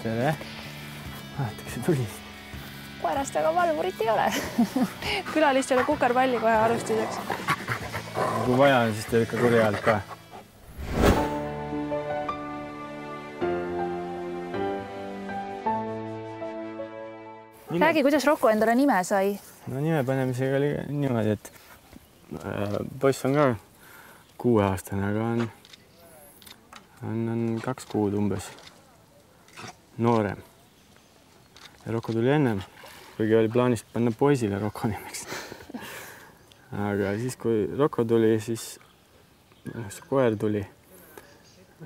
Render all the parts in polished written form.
tere! Vaataks see tuli. Koerast väga valvurit ei ole. Külalistele kukerpalli kohe alustuseks. Kui vaja on, siis teeb ikka kurja alt ka. Räägi, kuidas Rocco endale nime sai? No nime panemisega oli niimoodi, et poiss on ka 6-aastane, aga on 2 kuud umbes noorem. Ja Rocco tuli ennem, kuigi oli plaanist panna poisile Rocco nimeks. Aga siis, kui Rocco tuli, siis see koer tuli,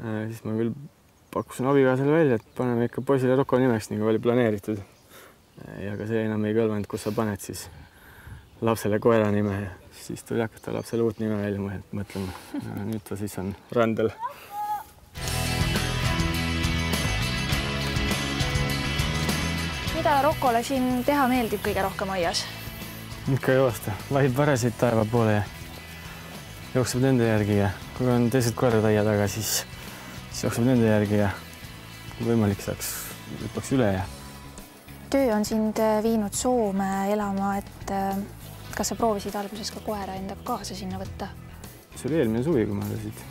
siis ma küll pakkusin abikaasale välja, et paneme ikka poisile Rocco nimeks, nagu oli planeeritud. Ja ka see enam ei kõlvanud, kus sa paned siis lapsele koera nime ja siis tuli hakata lapsele uut nime välja mõtlema. Nüüd ta siis on Randel. Mida Roccole siin teha meeldib kõige rohkem aias? Ikka joosta, vahib varesid taeva poole ja jookseb nende järgi ja kui on teised koerad aia taga, siis jookseb nende järgi ja võimalik saaks lõpuks üle ja töö on sind viinud Soome elama, et kas sa proovisid alguses ka koera endaga kaasa sinna võtta? See oli eelmine suvi, kui ma siit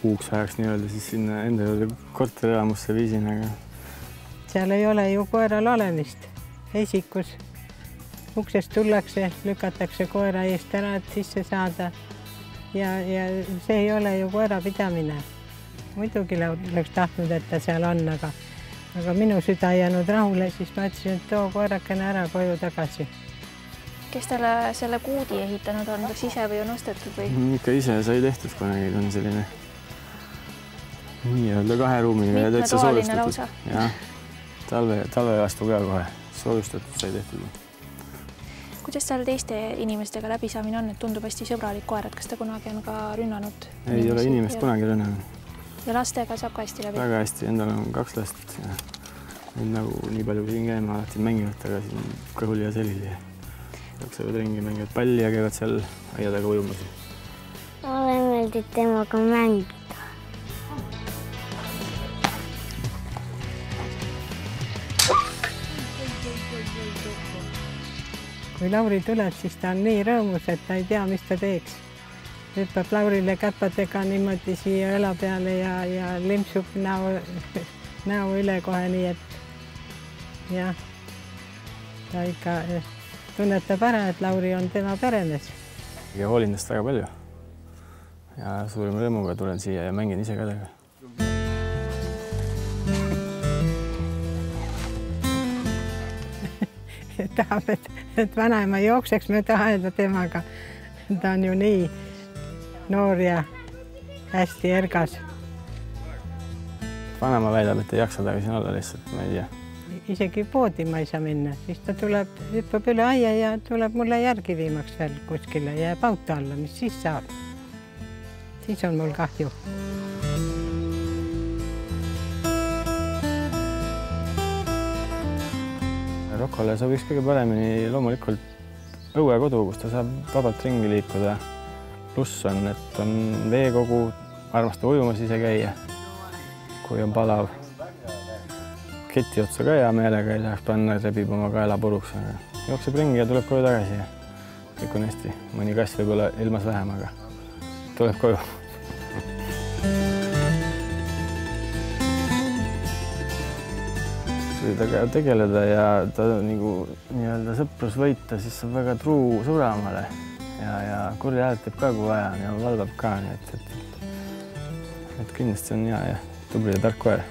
kuuks ajaks nii-öelda siis sinna enda juurde korterelamusse viisin, aga seal ei ole ju koeral olemist. Esikus uksest tullakse, lükatakse koera eest ära, et sisse saada ja see ei ole ju koera pidamine. Muidugi oleks tahtnud, et ta seal on, aga minu süda ei jäänud rahule, siis ma ütlesin, et too koerakene ära koju tagasi. Kes talle selle kuudi ehitanud on, kas ise või on ostetud või? Ikka ise sai tehtud, kunagi on selline nii-öelda 2 ruumiga ja täitsa soojustatud. Ja, talve vastu ka kohe soojustatud sai tehtud. Kuidas tal teiste inimestega läbisaamine on, et tundub hästi sõbralik koer, et kas ta kunagi on ka rünnanud? Ei ole inimest kunagi rünnanud. Ja lastega saab ka hästi läbi? Väga hästi, endal on 2 last ja nagu nii palju siin käima alati mängivad taga siin kõhul ja selil ja jooksevad ringi, mängivad palli ja käivad seal aia taga ujumas. Mulle meeldib temaga mängida. Kui Lauri tuleb, siis ta on nii rõõmus, et ta ei tea, mis ta teeks. Hüppab Laurile käpadega niimoodi siia õla peale ja limpsub näo üle kohe nii, et jah, ta ikka tunnetab ära, et Lauri on tema peremees. Ja hoolin tast väga palju. Ja suurima rõõmuga tulen siia ja mängin ise ka taga. Tahab, et vanaema jookseks mööda aeda temaga. Ta on ju nii noor ja hästi ergas. Vanaema väidab, et ei jaksa taga siin olla lihtsalt, ma ei tea. Isegi poodi ma ei saa minna, siis ta tuleb, hüppab üle aia ja tuleb mulle järgi viimaks veel kuskile ja jääb auto alla, mis siis saab. Siis on mul kahju. Roccole sobiks kõige paremini loomulikult õuekodu, kus ta saab vabalt ringi liikuda. Pluss on, et on veekogu, armastab ujumas ise käia, kui on palav. Keti otsa ka hea meelega ei saaks panna, rebib oma kaela puruks. Jookseb ringi ja tuleb koju tagasi ja kõik on hästi. Mõni kass võib olla ilmas vähem, aga tuleb koju. Kui taga tegeleda ja ta nii-öelda sõprus võita, siis on väga truu sõbramale ja kurja häält teeb ka, kui vaja ja valvab ka. Et kindlasti on hea ja tubli ja tark koer.